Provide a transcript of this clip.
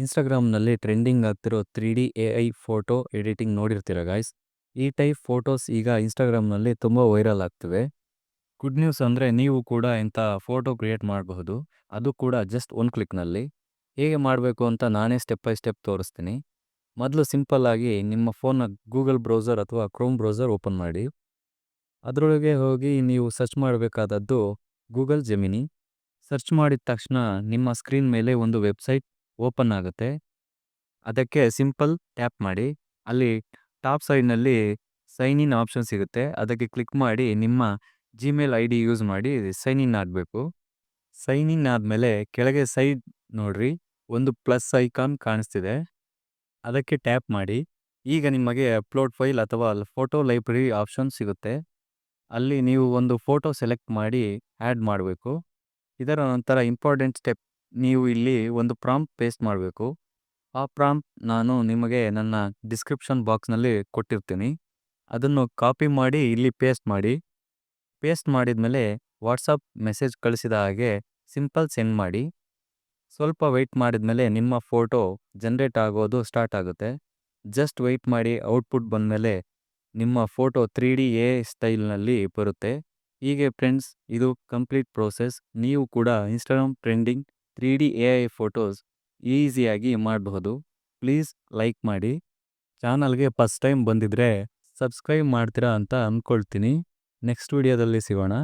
ಇನ್ಸ್ಟಾಗ್ರಾಮ್ನಲ್ಲಿ trending ಆಗ್ತಿರೋ 3D AI photo editing ನೋಡಿರ್ತೀರ guys. ಈ ಟೈಪ್ ಫೋಟೋಸ್ ಈಗ ಇನ್ಸ್ಟಾಗ್ರಾಮ್ನಲ್ಲಿ ತುಂಬ ವೈರಲ್ ಆಗ್ತಿವೆ. ಗುಡ್ ನ್ಯೂಸ್ ಅಂದರೆ ನೀವು ಕೂಡ ಇಂಥ ಫೋಟೋ ಕ್ರಿಯೇಟ್ ಮಾಡಬಹುದು, ಅದು ಕೂಡ ಜಸ್ಟ್ ಒಂದು ಕ್ಲಿಕ್ನಲ್ಲಿ. ಹೇಗೆ ಮಾಡಬೇಕು ಅಂತ ನಾನೇ ಸ್ಟೆಪ್ ಬೈ ಸ್ಟೆಪ್ ತೋರಿಸ್ತೀನಿ. ಮೊದಲು ಸಿಂಪಲ್ ಆಗಿ ನಿಮ್ಮ ಫೋನ್ನ ಗೂಗಲ್ ಬ್ರೌಸರ್ ಅಥವಾ ಕ್ರೋಮ್ ಬ್ರೌಸರ್ ಓಪನ್ ಮಾಡಿ. ಅದರೊಳಗೆ ಹೋಗಿ ನೀವು ಸರ್ಚ್ ಮಾಡಬೇಕಾದದ್ದು ಗೂಗಲ್ ಜೆಮಿನಿ. ಸರ್ಚ್ ಮಾಡಿದ ತಕ್ಷಣ ನಿಮ್ಮ ಸ್ಕ್ರೀನ್ ಮೇಲೆ ಒಂದು ವೆಬ್ಸೈಟ್ ಓಪನ್ ಆಗುತ್ತೆ. ಅದಕ್ಕೆ ಸಿಂಪಲ್ ಟ್ಯಾಪ್ ಮಾಡಿ. ಅಲ್ಲಿ ಟಾಪ್ ಸೈಡ್ನಲ್ಲಿ ಸೈನ್ ಇನ್ ಆಪ್ಷನ್ ಸಿಗುತ್ತೆ. ಅದಕ್ಕೆ ಕ್ಲಿಕ್ ಮಾಡಿ ನಿಮ್ಮ ಜಿಮೇಲ್ ID ಯೂಸ್ ಮಾಡಿ ಸೈನ್ ಇನ್ ಆಗಬೇಕು. ಸೈನ್ ಇನ್ ಆದಮೇಲೆ ಕೆಳಗೆ ಸೈಡ್ ನೋಡ್ರಿ, ಒಂದು ಪ್ಲಸ್ ಐಕಾನ್ ಕಾಣಿಸ್ತಿದೆ, ಅದಕ್ಕೆ ಟ್ಯಾಪ್ ಮಾಡಿ. ಈಗ ನಿಮಗೆ ಅಪ್ಲೋಡ್ ಫೈಲ್ ಅಥವಾ ಫೋಟೋ ಲೈಬ್ರರಿ ಆಪ್ಷನ್ ಸಿಗುತ್ತೆ. ಅಲ್ಲಿ ನೀವು ಒಂದು ಫೋಟೋ ಸೆಲೆಕ್ಟ್ ಮಾಡಿ ಆ್ಯಡ್ ಮಾಡಬೇಕು. ಇದರ ನಂತರ ಇಂಪಾರ್ಟೆಂಟ್ ಸ್ಟೆಪ್, ನೀವು ಇಲ್ಲಿ ಒಂದು ಪ್ರಾಂಪ್ಟ್ ಪೇಸ್ಟ್ ಮಾಡಬೇಕು. ಆ ಪ್ರಾಂಪ್ಟ್ ನಾನು ನಿಮಗೆ ನನ್ನ ಡಿಸ್ಕ್ರಿಪ್ಷನ್ ಬಾಕ್ಸ್ನಲ್ಲಿ ಕೊಟ್ಟಿರ್ತೀನಿ. ಅದನ್ನು ಕಾಪಿ ಮಾಡಿ ಇಲ್ಲಿ ಪೇಸ್ಟ್ ಮಾಡಿ. ಪೇಸ್ಟ್ ಮಾಡಿದ್ಮೇಲೆ ವಾಟ್ಸಪ್ ಮೆಸೇಜ್ ಕಳಿಸಿದ ಹಾಗೆ ಸಿಂಪಲ್ ಸೆಂಡ್ ಮಾಡಿ. ಸ್ವಲ್ಪ ವೆಯ್ಟ್ ಮಾಡಿದ್ಮೇಲೆ ನಿಮ್ಮ ಫೋಟೋ ಜನ್ರೇಟ್ ಆಗೋದು ಸ್ಟಾರ್ಟ್ ಆಗುತ್ತೆ. ಜಸ್ಟ್ ವೆಯ್ಟ್ ಮಾಡಿ. ಔಟ್ಪುಟ್ ಬಂದಮೇಲೆ ನಿಮ್ಮ ಫೋಟೋ 3D AI ಸ್ಟೈಲ್ನಲ್ಲಿ ಬರುತ್ತೆ. ಹೀಗೆ ಫ್ರೆಂಡ್ಸ್, ಇದು ಕಂಪ್ಲೀಟ್ ಪ್ರೋಸೆಸ್. ನೀವು ಕೂಡ Instagram trending 3D AI photos ಈಸಿಯಾಗಿ ಮಾಡಬಹುದು. ಪ್ಲೀಸ್ ಲೈಕ್ ಮಾಡಿ. ಚಾನಲ್ಗೆ ಫಸ್ಟ್ ಟೈಮ್ ಬಂದಿದ್ರೆ ಸಬ್ಸ್ಕ್ರೈಬ್ ಮಾಡ್ತೀರಾ ಅಂತ ಅಂದ್ಕೊಳ್ತೀನಿ. ನೆಕ್ಸ್ಟ್ ವಿಡಿಯೋದಲ್ಲಿ ಸಿಗೋಣ.